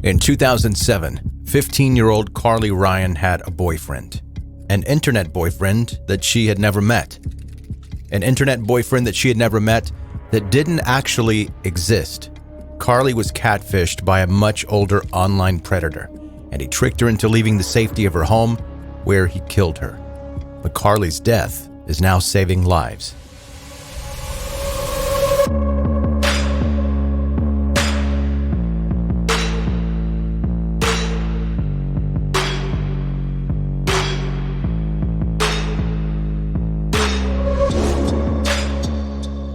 In 2007, 15-year-old Carly Ryan had a boyfriend. An internet boyfriend that she had never met. An internet boyfriend that she had never met that didn't actually exist. Carly was catfished by a much older online predator, and he tricked her into leaving the safety of her home, where he killed her. But Carly's death is now saving lives.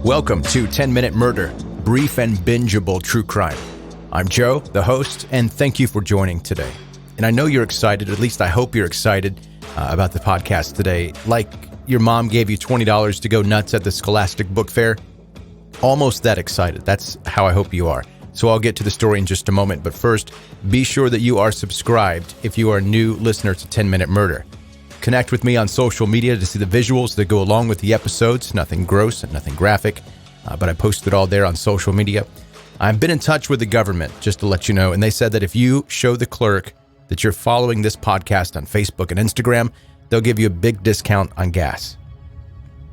Welcome to 10-Minute Murder, brief and bingeable true crime. I'm Joe, the host, and thank you for joining today. And I know you're excited, at least I hope you're excited about the podcast today. Like your mom gave you $20 to go nuts at the Scholastic Book Fair. Almost that excited. That's how I hope you are. So I'll get to the story in just a moment, but first, be sure that you are subscribed if you are a new listener to 10-Minute Murder. Connect with me on social media to see the visuals that go along with the episodes. Nothing gross and nothing graphic, but I posted it all there on social media. I've been in touch with the government, just to let you know, and they said that if you show the clerk that you're following this podcast on Facebook and Instagram, they'll give you a big discount on gas.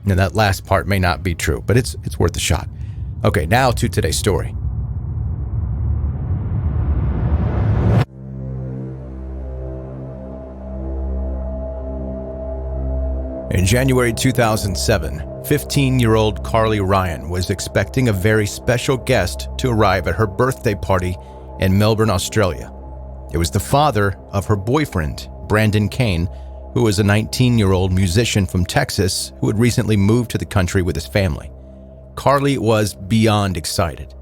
Now, that last part may not be true, but it's worth a shot. Okay, now to today's story. In January 2007, 15-year-old Carly Ryan was expecting a very special guest to arrive at her birthday party in Melbourne, Australia. It was the father of her boyfriend, Brandon Kane, who was a 19-year-old musician from Texas who had recently moved to the country with his family. Carly was beyond excited.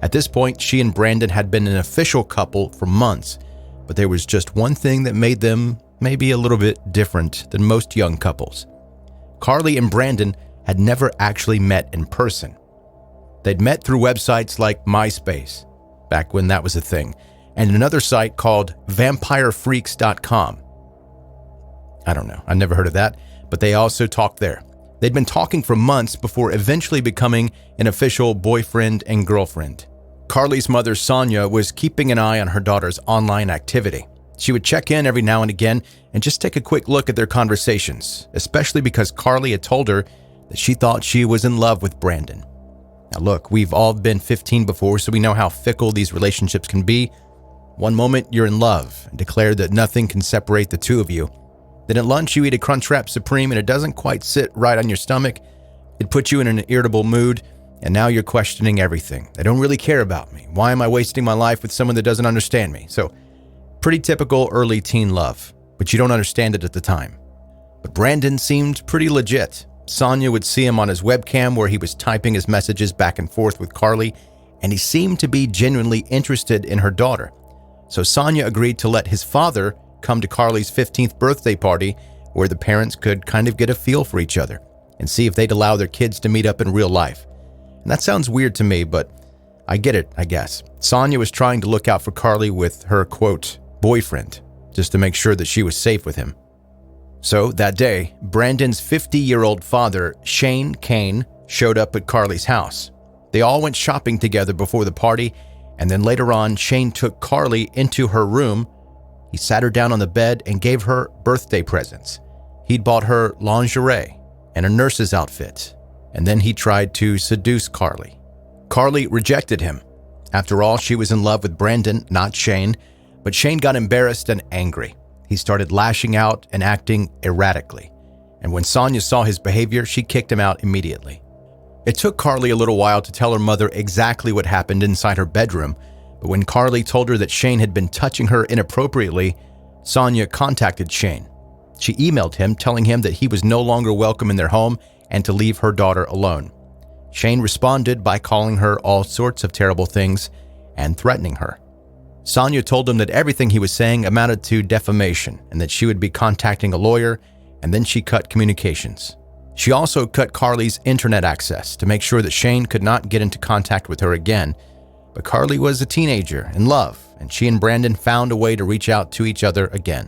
At this point, she and Brandon had been an official couple for months, but there was just one thing that made them maybe a little bit different than most young couples. Carly and Brandon had never actually met in person. They'd met through websites like MySpace, back when that was a thing, and another site called vampirefreaks.com. I don't know, I never heard of that, but they also talked there. They'd been talking for months before eventually becoming an official boyfriend and girlfriend. Carly's mother, Sonia, was keeping an eye on her daughter's online activity. She would check in every now and again and just take a quick look at their conversations, especially because Carly had told her that she thought she was in love with Brandon. Now look, we've all been 15 before, so we know how fickle these relationships can be. One moment you're in love and declare that nothing can separate the two of you. Then at lunch you eat a Crunchwrap Supreme and it doesn't quite sit right on your stomach. It puts you in an irritable mood, and now you're questioning everything. They don't really care about me. Why am I wasting my life with someone that doesn't understand me? So, pretty typical early teen love, but you don't understand it at the time. But Brandon seemed pretty legit. Sonia would see him on his webcam where he was typing his messages back and forth with Carly, and he seemed to be genuinely interested in her daughter. So Sonia agreed to let his father come to Carly's 15th birthday party where the parents could kind of get a feel for each other and see if they'd allow their kids to meet up in real life. And that sounds weird to me, but I get it, I guess. Sonia was trying to look out for Carly with her, quote, boyfriend, just to make sure that she was safe with him. So that day, Brandon's 50-year-old father, Shane Kane, showed up at Carly's house. They all went shopping together before the party, and then later on, Shane took Carly into her room. He sat her down on the bed and gave her birthday presents. He'd bought her lingerie and a nurse's outfit, and then he tried to seduce Carly. Carly rejected him. After all, she was in love with Brandon, not Shane, but Shane got embarrassed and angry. He started lashing out and acting erratically. And when Sonia saw his behavior, she kicked him out immediately. It took Carly a little while to tell her mother exactly what happened inside her bedroom, but when Carly told her that Shane had been touching her inappropriately, Sonia contacted Shane. She emailed him telling him that he was no longer welcome in their home and to leave her daughter alone. Shane responded by calling her all sorts of terrible things and threatening her. Sonia told him that everything he was saying amounted to defamation and that she would be contacting a lawyer, and then she cut communications. She also cut Carly's internet access to make sure that Shane could not get into contact with her again. But Carly was a teenager in love, and she and Brandon found a way to reach out to each other again.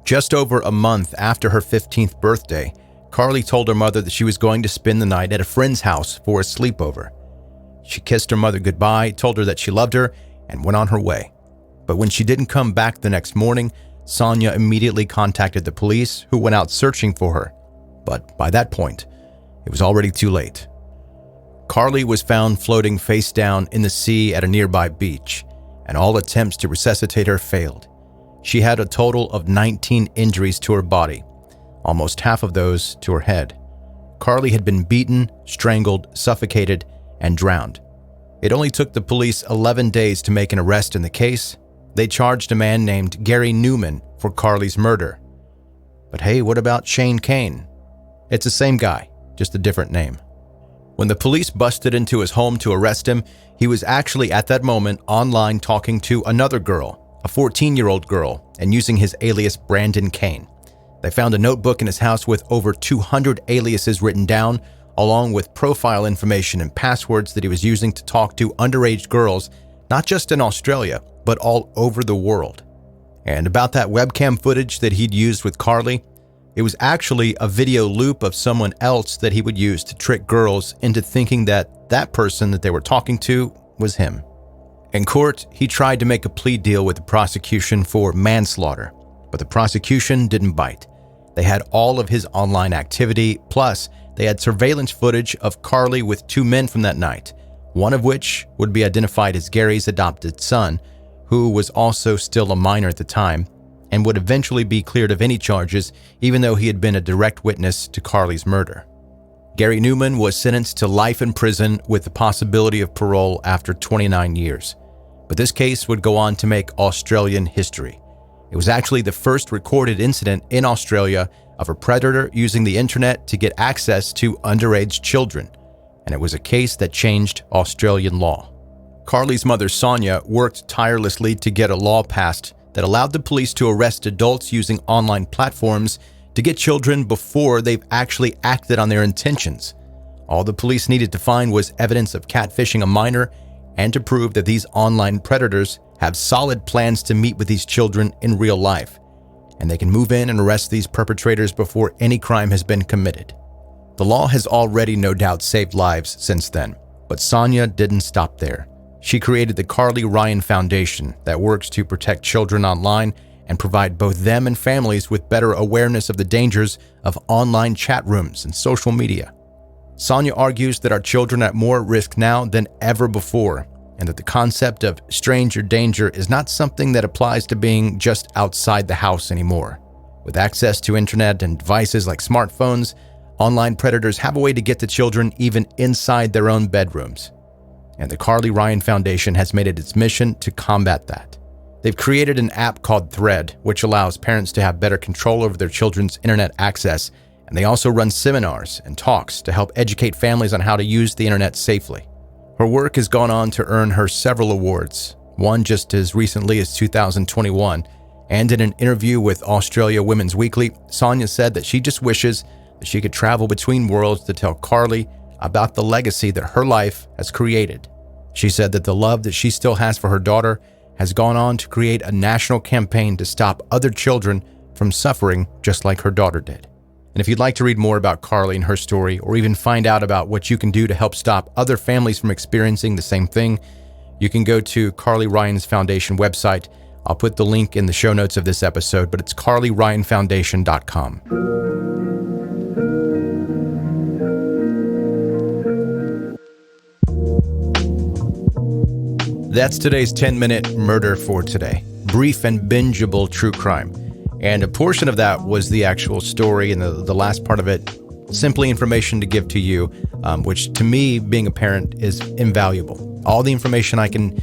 Just over a month after her 15th birthday, Carly told her mother that she was going to spend the night at a friend's house for a sleepover. She kissed her mother goodbye, told her that she loved her, and went on her way. But when she didn't come back the next morning, Sonia immediately contacted the police, who went out searching for her. But by that point, it was already too late. Carly was found floating face down in the sea at a nearby beach, and all attempts to resuscitate her failed. She had a total of 19 injuries to her body, almost half of those to her head. Carly had been beaten, strangled, suffocated, and drowned. It only took the police 11 days to make an arrest in the case. They charged a man named Gary Newman for Carly's murder. But hey, what about Shane Kane? It's the same guy, just a different name. When the police busted into his home to arrest him, he was actually at that moment online talking to another girl, a 14-year-old girl, and using his alias Brandon Kane. They found a notebook in his house with over 200 aliases written down, along with profile information and passwords that he was using to talk to underage girls, not just in Australia, but all over the world. And about that webcam footage that he'd used with Carly, it was actually a video loop of someone else that he would use to trick girls into thinking that that person that they were talking to was him. In court, he tried to make a plea deal with the prosecution for manslaughter, but the prosecution didn't bite. They had all of his online activity, plus they had surveillance footage of Carly with two men from that night, one of which would be identified as Gary's adopted son, who was also still a minor at the time, and would eventually be cleared of any charges, even though he had been a direct witness to Carly's murder. Gary Newman was sentenced to life in prison with the possibility of parole after 29 years. But this case would go on to make Australian history. It was actually the first recorded incident in Australia of a predator using the internet to get access to underage children, and it was a case that changed Australian law. Carly's mother, Sonia, worked tirelessly to get a law passed that allowed the police to arrest adults using online platforms to get children before they've actually acted on their intentions. All the police needed to find was evidence of catfishing a minor and to prove that these online predators have solid plans to meet with these children in real life, and they can move in and arrest these perpetrators before any crime has been committed. The law has already no doubt saved lives since then, but Sonia didn't stop there. She created the Carly Ryan Foundation that works to protect children online and provide both them and families with better awareness of the dangers of online chat rooms and social media. Sonia argues that our children are at more risk now than ever before, and that the concept of stranger danger is not something that applies to being just outside the house anymore. With access to internet and devices like smartphones, online predators have a way to get to children even inside their own bedrooms. And the Carly Ryan Foundation has made it its mission to combat that. They've created an app called Thread, which allows parents to have better control over their children's internet access, and they also run seminars and talks to help educate families on how to use the internet safely. Her work has gone on to earn her several awards, one just as recently as 2021, and in an interview with Australia Women's Weekly, Sonia said that she just wishes that she could travel between worlds to tell Carly about the legacy that her life has created. She said that the love that she still has for her daughter has gone on to create a national campaign to stop other children from suffering just like her daughter did. And if you'd like to read more about Carly and her story, or even find out about what you can do to help stop other families from experiencing the same thing, you can go to Carly Ryan's Foundation website. I'll put the link in the show notes of this episode, but it's carlyryanfoundation.com. That's today's 10-minute murder for today. Brief and bingeable true crime. And a portion of that was the actual story, and the last part of it, simply information to give to you, which to me, being a parent, is invaluable. All the information I can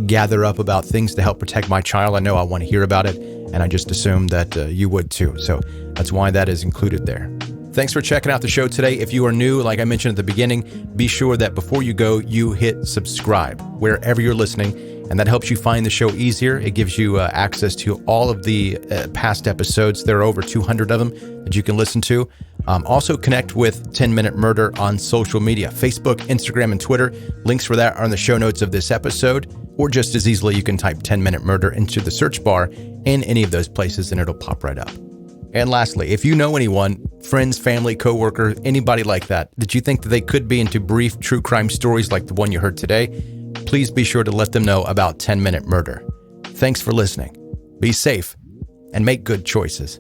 gather up about things to help protect my child, I know I want to hear about it, and I just assume that you would too. So that's why that is included there. Thanks for checking out the show today. If you are new, like I mentioned at the beginning, be sure that before you go, you hit subscribe wherever you're listening, and that helps you find the show easier. It gives you access to all of the past episodes. There are over 200 of them that you can listen to. Also connect with 10 Minute Murder on social media, Facebook, Instagram, and Twitter. Links for that are in the show notes of this episode, or just as easily, you can type 10 Minute Murder into the search bar in any of those places and it'll pop right up. And lastly, if you know anyone, friends, family, coworker, anybody like that you think that they could be into brief true crime stories like the one you heard today, please be sure to let them know about 10 Minute Murder. Thanks for listening. Be safe and make good choices.